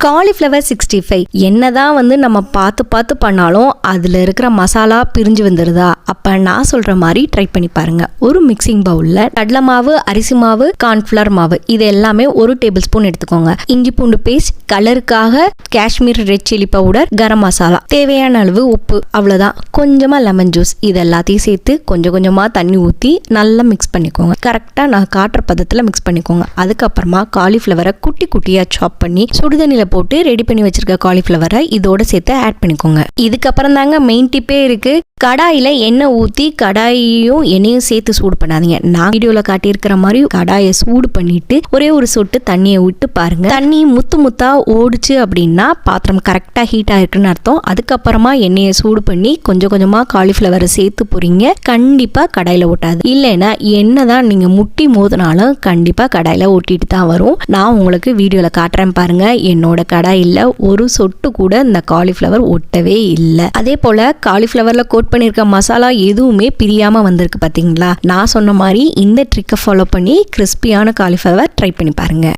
Cauliflower 65 என்னதான் நம்ம பார்த்து பண்ணாலும் அதில் இருக்கிற மசாலா பிரிஞ்சு வந்துடுதா? அப்போ நான் சொல்கிற மாதிரி ட்ரை பண்ணி பாருங்கள். ஒரு மிக்சிங் பவுலில் கடலை மாவு, அரிசி மாவு, கார்ன்ஃப்ளவர் மாவு இது எல்லாமே 1 டேபிள் ஸ்பூன் எடுத்துக்கோங்க. இஞ்சி பூண்டு பேஸ்ட், கலருக்காக Kashmir red chilli powder, garam masala, தேவையான அளவு உப்பு, அவ்வளோதான். கொஞ்சமாக லெமன் ஜூஸ் இது எல்லாத்தையும் சேர்த்து கொஞ்சமாக தண்ணி ஊற்றி நல்லா மிக்ஸ் பண்ணிக்கோங்க. கரெக்டாக நான் காட்டுற பதத்தில் மிக்ஸ் பண்ணிக்கோங்க. அதுக்கப்புறமா காலிஃப்ளவரை குட்டி குட்டியாக சாப் பண்ணி சுடுதண்ணியில் போட்டு ரெடி பண்ணி வச்சிருக்க காலிஃப்ளவரை இதோட சேர்த்து ஆட் பண்ணிக்கோங்க. இதுக்கப்புறம் தாங்க மெயின் டிப்பே இருக்கு. கடாயில் எண்ணெய் ஊற்றி கடாயையும் எண்ணெயும் சேர்த்து சூடு பண்ணாதீங்க. நான் வீடியோவில் காட்டியிருக்கிற மாதிரி கடாயை சூடு பண்ணிட்டு ஒரே ஒரு சொட்டு தண்ணியை விட்டு பாருங்க. தண்ணி முத்தா ஓடிச்சு அப்படின்னா பாத்திரம் கரெக்டாக ஹீட் ஆயிருக்குன்னு அர்த்தம். அதுக்கப்புறமா எண்ணெயை சூடு பண்ணி கொஞ்சமாக காலிஃப்ளவரை சேர்த்து பொரிங்க. கண்டிப்பாக கடாயில் ஓட்டாது. இல்லைன்னா என்னதான் நீங்கள் முட்டி மோதினாலும் கண்டிப்பாக கடாயில் ஓட்டிட்டு தான் வரும். நான் உங்களுக்கு வீடியோவில் காட்டுறேன் பாருங்க. என்னோட கடாயில் ஒரு சொட்டு கூட இந்த காலிஃப்ளவர் ஒட்டவே இல்லை. அதே போல் காலிஃப்ளவரில் கோட் பண்ணியிருக்க மசாலா எதுவுமே பிரியாம வந்திருக்கு பாத்தீங்களா? நான் சொன்ன மாதிரி இந்த ட்ரிக்கை ஃபாலோ பண்ணி கிறிஸ்பியான காலிஃப்ளவர் ட்ரை பண்ணி பாருங்க.